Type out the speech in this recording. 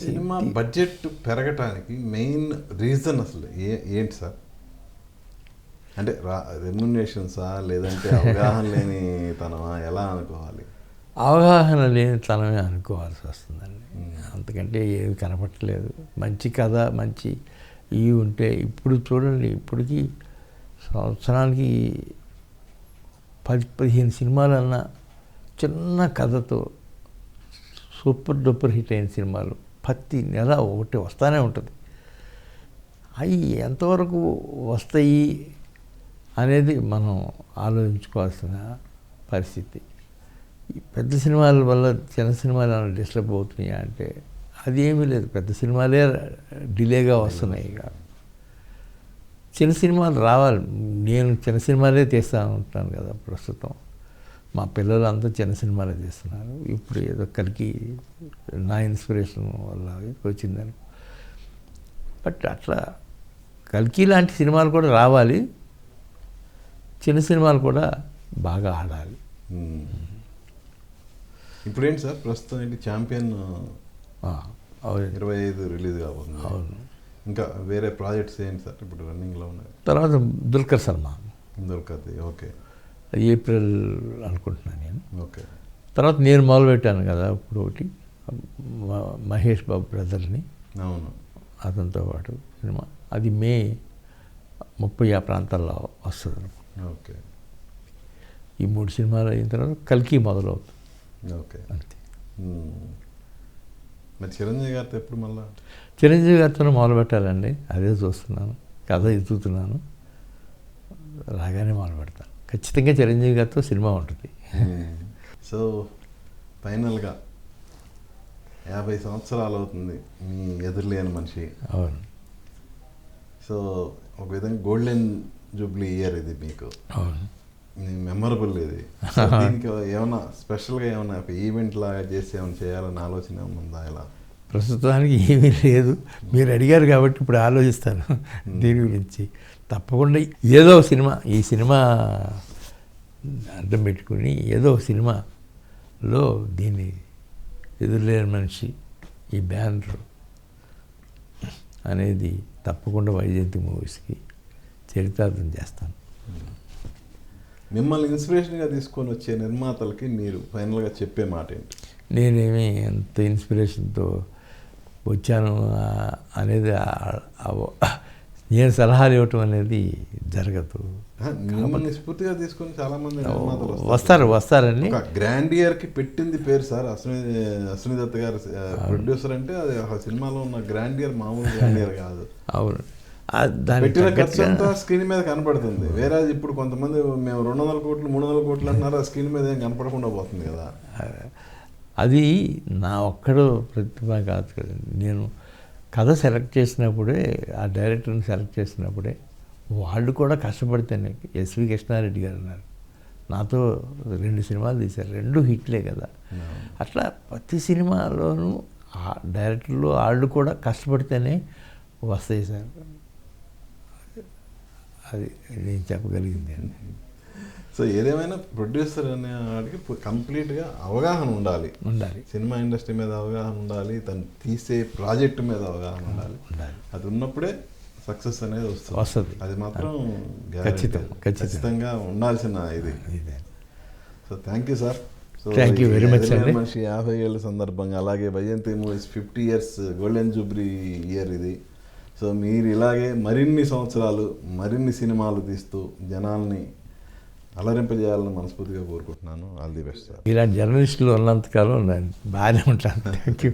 Cinema budget పెరగటానికి main reason అసలు ఏంటి సార్? అంటే రెమ్యునరేషన్సా, లేదంటే అవగాహన లేని తనమా, ఎలా అనుకోవాలి? అవగాహన లేని తనమే అనుకోవాల్సి వస్తుందండి. అంతకంటే ఏది కనపట్టలేదు. మంచి కథ, మంచి ఇవి ఉంటే ఇప్పుడు చూడండి, ఇప్పటికీ సంవత్సరానికి 10-15 సినిమాలన్నా చిన్న కథతో సూపర్ డూపర్ హిట్ అయిన సినిమాలు ప్రతి నెల ఒకటి వస్తూనే ఉంటుంది. అవి ఎంతవరకు వస్తాయి అనేది మనం ఆలోచించుకోవాల్సిన పరిస్థితి. ఈ పెద్ద సినిమాల వల్ల చిన్న సినిమాలు ఏమైనా డిస్టర్బ్ అవుతున్నాయా అంటే అది ఏమీ లేదు. పెద్ద సినిమాలే డిలేగా వస్తున్నాయి. ఇక చిన్న సినిమాలు రావాలి. నేను చిన్న సినిమాలే తీస్తూ ఉంటాను కదా ప్రస్తుతం. మా పిల్లలు అంతా చిన్న సినిమాలే తీస్తున్నారు. ఇప్పుడు ఏదో కలికి నా ఇన్స్పిరేషన్ వల్ల వచ్చిందని. బట్ అట్లా కల్కి లాంటి సినిమాలు కూడా రావాలి. చిన్న సినిమాలు కూడా బాగా ఆడాలి. ఇప్పుడు ఏంటి సార్ ప్రస్తుతం ఏంటి ఛాంపియన్ 25 రిలీజ్ కాబోతుంది. అవును. ఇంకా వేరే ప్రాజెక్ట్స్ ఏంటి సార్ ఇప్పుడు రన్నింగ్లో ఉన్నాయి? తర్వాత దుల్కర్ సల్మాన్. దొరకదు. ఓకే. ఏప్రిల్ అనుకుంటున్నాను నేను. ఓకే. తర్వాత నేను మొదలుపెట్టాను కదా ఇప్పుడు ఒకటి, మహేష్ బాబు బ్రదర్ని. అవును. అతనితో పాటు సినిమా అది మే 30 ఆ ప్రాంతాల్లో వస్తుంది. ఓకే. ఈ 3 సినిమాలు అయిన తర్వాత కల్కి మొదలవుతుంది. ఓకే. అంతే. మరి చిరంజీవి గారితో ఎప్పుడు మళ్ళా? చిరంజీవి గారితో మొదలు పెట్టాలండి. అదే చూస్తున్నాను, కథ ఎత్తుతున్నాను. రాగానే మొదలు పెడతాను. ఖచ్చితంగా చిరంజీవి గారితో సినిమా ఉంటుంది. సో ఫైనల్గా 50 సంవత్సరాలు అవుతుంది మీ ఎదురులేని మనిషి. అవును. సో ఒక విధంగా గోల్డెన్ జూబ్లీ ఇయర్ ఇది మీకు. అవును. మెమరబుల్ ఇది. దీనికి ఏమన్నా స్పెషల్గా ఏమన్నా ఒక ఈవెంట్ లాగా చేసి ఏమైనా చేయాలని ఆలోచన ఏమైనా ఉందా? ఇలా ప్రస్తుతానికి ఏమీ లేదు. మీరు అడిగారు కాబట్టి ఇప్పుడు ఆలోచిస్తాను దీని గురించి. తప్పకుండా ఏదో సినిమా, ఈ సినిమా అర్థం పెట్టుకుని ఏదో సినిమాలో దీన్ని ఎదురులేని మనిషి, ఈ బ్యానర్ అనేది తప్పకుండా వైజయంతి మూవీస్కి చరితార్థం చేస్తాను. మిమ్మల్ని ఇన్స్పిరేషన్గా తీసుకొని వచ్చే నిర్మాతలకి మీరు ఫైనల్గా చెప్పే మాట ఏంటి? నేనేమి ఎంత ఇన్స్పిరేషన్తో వచ్చాను అనేది నేను సలహాలు ఇవ్వటం అనేది జరగదు. మిమ్మల్ని స్ఫూర్తిగా తీసుకొని చాలా మంది నిర్మాతలు వస్తారండి. గ్రాండియర్కి పెట్టింది పేరు సార్. అశ్విని దత్ గారు ప్రొడ్యూసర్ అంటే అది ఆ సినిమాలో ఉన్న గ్రాండియర్ మామూలు గ్రాండియర్ కాదు. అవును. పెట్టిన ఖర్చు అంతా స్క్రీన్ మీద కనపడుతుంది. వేరే ఇప్పుడు కొంతమంది మేము 200 కోట్లు 300 కోట్లు అంటున్నారు, ఆ స్క్రీన్ మీద ఏం కనపడకుండా పోతుంది కదా. అది నా ఒక్కడు ప్రతిభ కాదు కదండి. నేను కథ సెలెక్ట్ చేసినప్పుడే, ఆ డైరెక్టర్ని సెలెక్ట్ చేసినప్పుడే వాళ్ళు కూడా కష్టపడితేనే. ఎస్వి కృష్ణారెడ్డి గారు ఉన్నారు, నాతో 2 సినిమాలు తీశారు, 2 హిట్లే కదా. అట్లా ప్రతి సినిమాలోనూ ఆ డైరెక్టర్లు వాళ్ళు కూడా కష్టపడితేనే వస్తాయి సార్. అది నేను చెప్పగలిగింది. సో ఏదేమైనా ప్రొడ్యూసర్ అనే వాడికి కంప్లీట్గా అవగాహన ఉండాలి. సినిమా ఇండస్ట్రీ మీద అవగాహన ఉండాలి, తను తీసే ప్రాజెక్టు మీద అవగాహన ఉండాలి. అది ఉన్నప్పుడే సక్సెస్ అనేది వస్తుంది. అది మాత్రం ఖచ్చితంగా ఉండాల్సిన ఇది. So thank you sir. So thank you very much అండి. మనిషి 50 ఏళ్ళ సందర్భంగా, అలాగే Vyjayanthi movies 50 years golden Jubilee year ఇది. సో మీరు ఇలాగే మరిన్ని సంవత్సరాలు మరిన్ని సినిమాలు తీస్తూ జనాల్ని అలరింపజేయాలని మనస్ఫూర్తిగా కోరుకుంటున్నాను. All the best sir. ఇలాంటి జర్నలిస్టులు ఉన్నంతకాలం బాగానే ఉంటాను. Thank you.